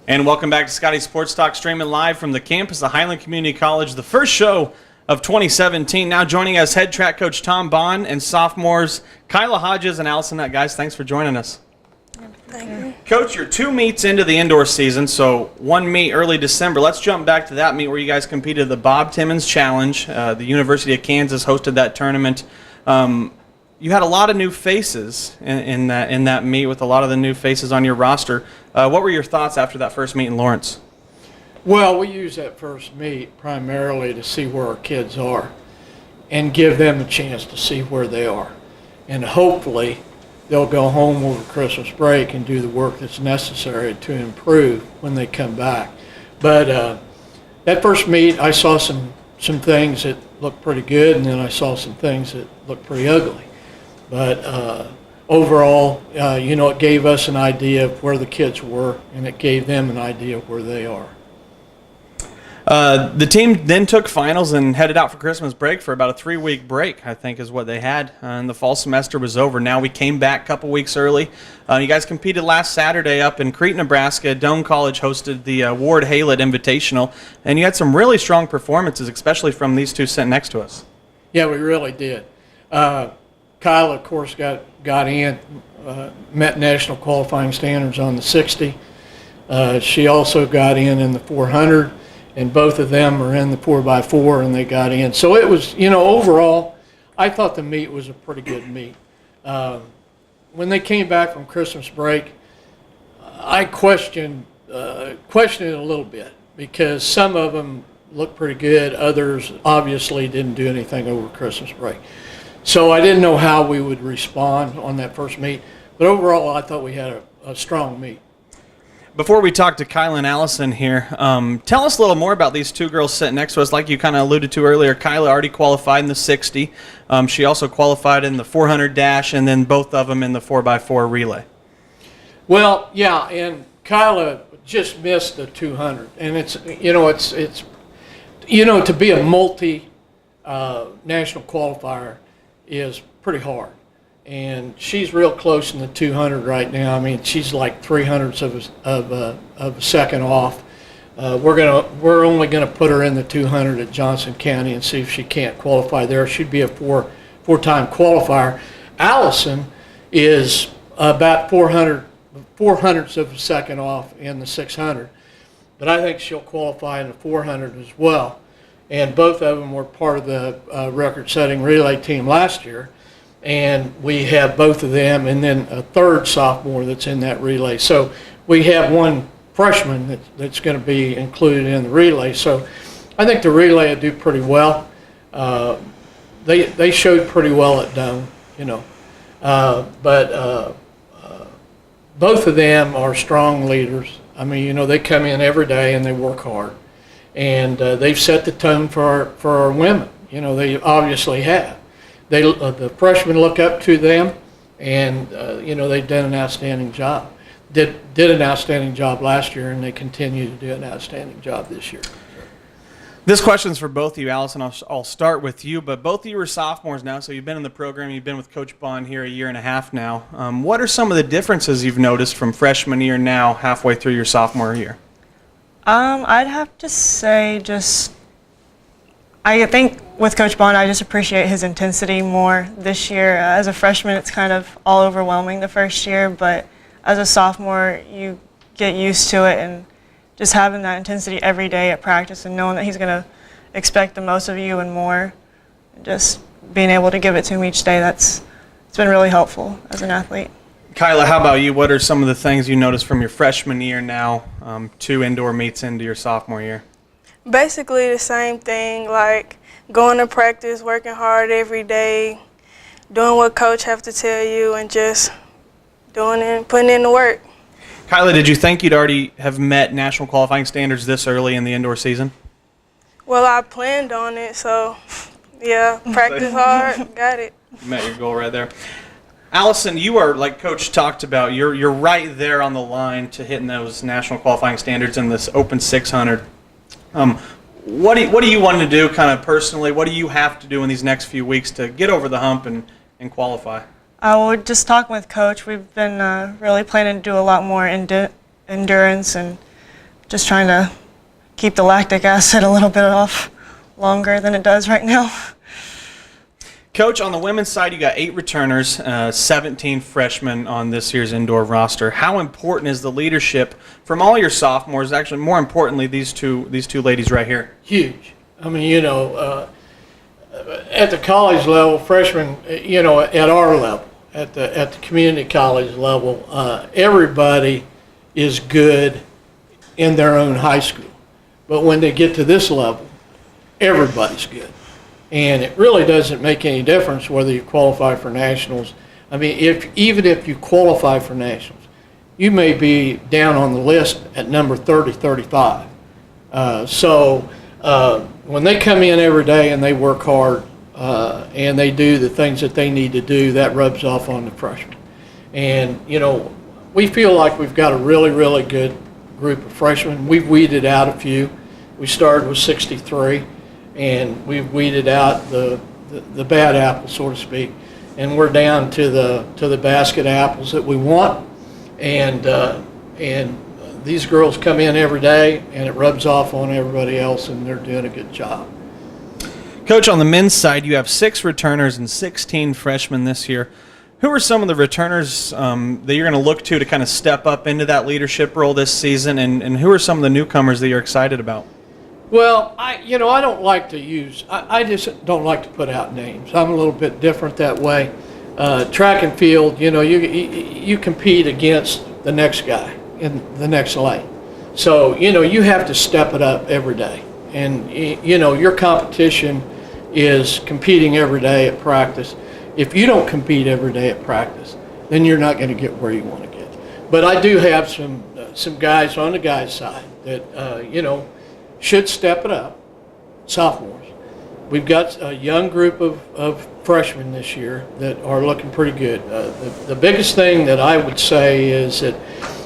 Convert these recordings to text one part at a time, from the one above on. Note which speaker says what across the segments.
Speaker 1: And welcome back to Scottie Sports Talk, streaming live from the campus of Highland Community College, the first show of 2017. Now joining us, head track coach Tom Bond and sophomores Kyelah Hodges and Alison Nutt. Guys, thanks for joining us.
Speaker 2: Thank you.
Speaker 1: Coach, you're 2 meets into the indoor season, so 1 meet early December. Let's jump back to that meet where you guys competed at the Bob Timmons Challenge. The University of Kansas hosted that tournament. You had a lot of new faces in that meet with a lot of the new faces on your roster. What were your thoughts after that first meet in Lawrence?
Speaker 3: Well, we use that first meet primarily to see where our kids are and give them a chance to see where they are. And hopefully they'll go home over Christmas break and do the work that's necessary to improve when they come back. But that first meet, I saw some things that looked pretty good, and then I saw some things that looked pretty ugly. But overall, it gave us an idea of where the kids were, and it gave them an idea of where they are.
Speaker 1: The team then took finals and headed out for Christmas break for about a 3-week break, I think is what they had. And the fall semester was over. Now we came back a couple weeks early. You guys competed last Saturday up in Crete, Nebraska. Doane College hosted the Ward Haylett Invitational. And you had some really strong performances, especially from these two sitting next to us.
Speaker 3: Yeah, we really did. Kyelah, of course, got in, met national qualifying standards on the 60. She also got in the 400. And both of them are in the 4x4, and they got in. So it was, overall, I thought the meet was a pretty good meet. When they came back from Christmas break, I questioned it a little bit because some of them looked pretty good. Others obviously didn't do anything over Christmas break. So I didn't know how we would respond on that first meet. But overall, I thought we had a strong meet.
Speaker 1: Before we talk to Kyelah and Alison here, tell us a little more about these two girls sitting next to us. Like you kind of alluded to earlier, Kyelah already qualified in the 60. She also qualified in the 400 dash, and then both of them in the 4x4 relay.
Speaker 3: Well, yeah, and Kyelah just missed the 200, and it's to be a multi national qualifier is pretty hard. And she's real close in the 200 right now. I mean, she's like 300ths of a second off. We're only gonna put her in the 200 at Johnson County and see if she can't qualify there. She'd be a four-time qualifier. Alison is about 400ths of a second off in the 600, but I think she'll qualify in the 400 as well. And both of them were part of the record-setting relay team last year. And we have both of them, and then a third sophomore that's in that relay. So we have one freshman that's going to be included in the relay. So I think the relay will do pretty well. They showed pretty well at Doane, but both of them are strong leaders. I mean, they come in every day and they work hard, and they've set the tone for our women. They obviously have. The freshmen look up to them, and they've done an outstanding job. Did an outstanding job last year, and they continue to do an outstanding job this year.
Speaker 1: This question's for both of you, Alison. I'll start with you, but both of you are sophomores now, so you've been in the program. You've been with Coach Bond here a year and a half now. What are some of the differences you've noticed from freshman year now, halfway through your sophomore year?
Speaker 2: I'd have to say I think with Coach Bond, I just appreciate his intensity more this year. As a freshman, it's kind of all overwhelming the first year, but as a sophomore, you get used to it, and just having that intensity every day at practice and knowing that he's going to expect the most of you and more, just being able to give it to him each day, it's been really helpful as an athlete.
Speaker 1: Kyelah, how about you? What are some of the things you noticed from your freshman year now, 2 indoor meets into your sophomore year?
Speaker 4: Basically the same thing, like going to practice, working hard every day, doing what coach have to tell you, and just doing it, putting in the work.
Speaker 1: Kyelah, did you think you'd already have met national qualifying standards this early in the indoor season?
Speaker 4: Well, I planned on it, so yeah, practice hard, got it.
Speaker 1: You met your goal right there. Alison, you are, like Coach talked about, you're right there on the line to hitting those national qualifying standards in this open 600. What do you want to do kind of personally? What do you have to do in these next few weeks to get over the hump and qualify?
Speaker 2: Well, just talking with Coach, we've been really planning to do a lot more endurance and just trying to keep the lactic acid a little bit off longer than it does right now.
Speaker 1: Coach, on the women's side, you got 8 returners, 17 freshmen on this year's indoor roster. How important is the leadership from all your sophomores? Actually, more importantly, these two ladies right here.
Speaker 3: Huge. I mean, at the college level, freshmen, at our level, at the community college level, everybody is good in their own high school. But when they get to this level, everybody's good. And it really doesn't make any difference whether you qualify for nationals. I mean, even if you qualify for nationals, you may be down on the list at number 30, 35. So when they come in every day and they work hard and they do the things that they need to do, that rubs off on the freshmen. And, we feel like we've got a really, really good group of freshmen. We've weeded out a few. We started with 63. And we've weeded out the bad apples, so to speak, and we're down to the basket apples that we want. And these girls come in every day, and it rubs off on everybody else, and they're doing a good job.
Speaker 1: Coach, on the men's side, you have 6 returners and 16 freshmen this year. Who are some of the returners that you're going to look to kind of step up into that leadership role this season, and who are some of the newcomers that you're excited about?
Speaker 3: Well, I don't like to I just don't like to put out names. I'm a little bit different that way. Track and field, you compete against the next guy in the next lane. So, you have to step it up every day. And, your competition is competing every day at practice. If you don't compete every day at practice, then you're not going to get where you want to get. But I do have some guys on the guys' side that, should step it up, sophomores. We've got a young group of freshmen this year that are looking pretty good. The biggest thing that I would say is that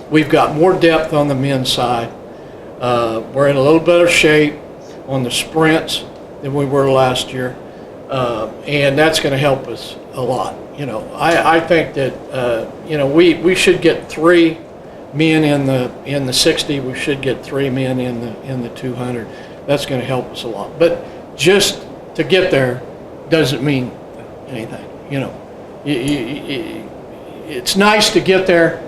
Speaker 3: we've got more depth on the men's side. We're in a little better shape on the sprints than we were last year, and that's going to help us a lot. I think that we should get 3 men in the 60. We should get 3 men in the 200. That's going to help us a lot. But just to get there doesn't mean anything. It's nice to get there,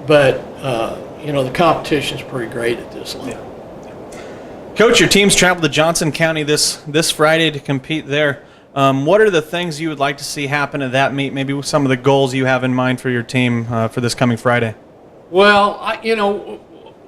Speaker 3: but the competition is pretty great at this level.
Speaker 1: Coach, your team's traveled to Johnson County this Friday to compete there. What are the things you would like to see happen at that meet? Maybe some of the goals you have in mind for your team for this coming Friday.
Speaker 3: Well,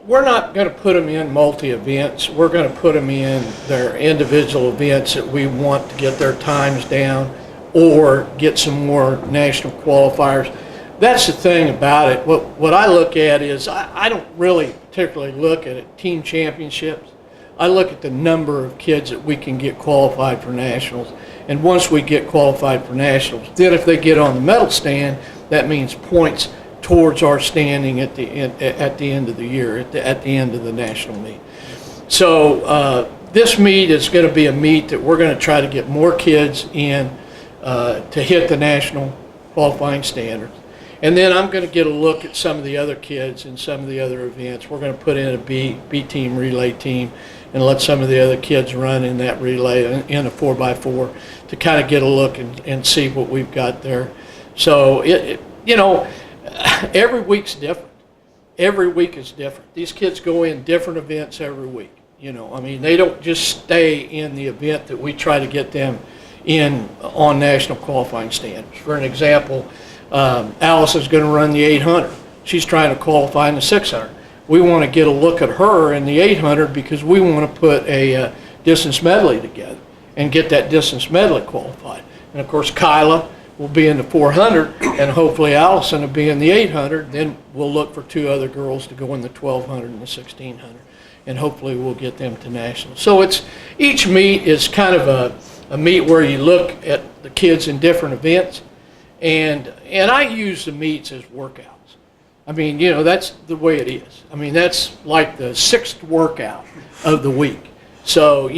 Speaker 3: we're not going to put them in multi-events. We're going to put them in their individual events that we want to get their times down or get some more national qualifiers. That's the thing about it. What I look at is I don't really particularly look at team championships. I look at the number of kids that we can get qualified for nationals. And once we get qualified for nationals, then if they get on the medal stand, that means points towards our standing at the end of the year, at the end of the national meet. So this meet is going to be a meet that we're going to try to get more kids in to hit the national qualifying standards. And then I'm going to get a look at some of the other kids in some of the other events. We're going to put in a B team relay team and let some of the other kids run in that relay in a 4x4 to kind of get a look and see what we've got there. So every week's different. Every week is different. These kids go in different events every week. They don't just stay in the event that we try to get them in on national qualifying standards. For an example, Alison's going to run the 800. She's trying to qualify in the 600. We want to get a look at her in the 800 because we want to put a distance medley together and get that distance medley qualified. And of course, Kyelah will be in the 400, and hopefully Alison will be in the 800. Then we'll look for 2 other girls to go in the 1200 and the 1600, and hopefully we'll get them to nationals. So each meet is kind of a meet where you look at the kids in different events, and I use the meets as workouts. That's the way it is. That's like the 6th workout of the week. So,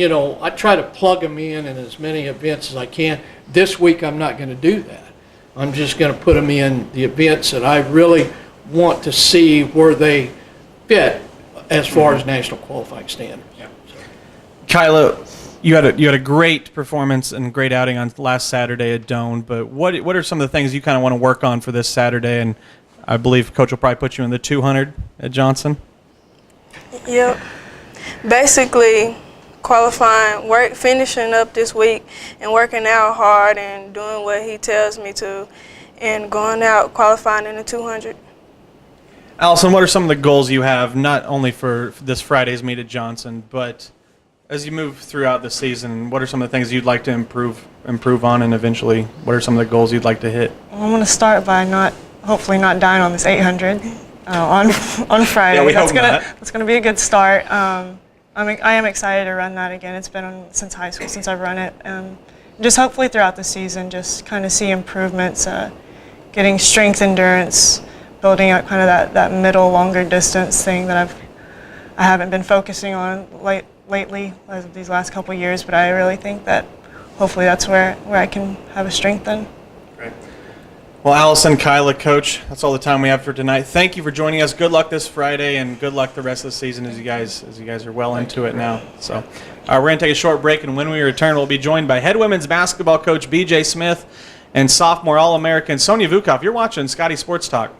Speaker 3: I try to plug them in as many events as I can. This week, I'm not going to do that. I'm just going to put them in the events that I really want to see where they fit as far as national qualifying standards.
Speaker 1: Kyelah, you had a great performance and great outing on last Saturday at Doane, but what are some of the things you kind of want to work on for this Saturday? And I believe Coach will probably put you in the 200 at Johnson.
Speaker 4: Yep. Basically, qualifying, finishing up this week and working out hard and doing what he tells me to, and going out qualifying in the 200.
Speaker 1: Alison, what are some of the goals you have, not only for this Friday's meet at Johnson, but as you move throughout the season? What are some of the things you'd like to improve on, and eventually, what are some of the goals you'd like to hit?
Speaker 2: Well, I'm going to start by hopefully not dying on this 800 on Friday.
Speaker 1: Yeah, we hope not.
Speaker 2: That's gonna be a good start. I am excited to run that again. It's been since high school since I've run it. Just hopefully throughout the season, just kind of see improvements, getting strength, endurance, building up kind of that middle, longer distance thing that I haven't been focusing on lately as of these last couple of years. But I really think that hopefully that's where I can have a strength in.
Speaker 1: Great. Well, Alison, Kyelah, Coach, that's all the time we have for tonight. Thank you for joining us. Good luck this Friday, and good luck the rest of the season as you guys are well into it now. So, we're going to take a short break, and when we return, we'll be joined by head women's basketball coach B.J. Smith and sophomore All-American Sonia Vukov. You're watching Scottie Sports Talk.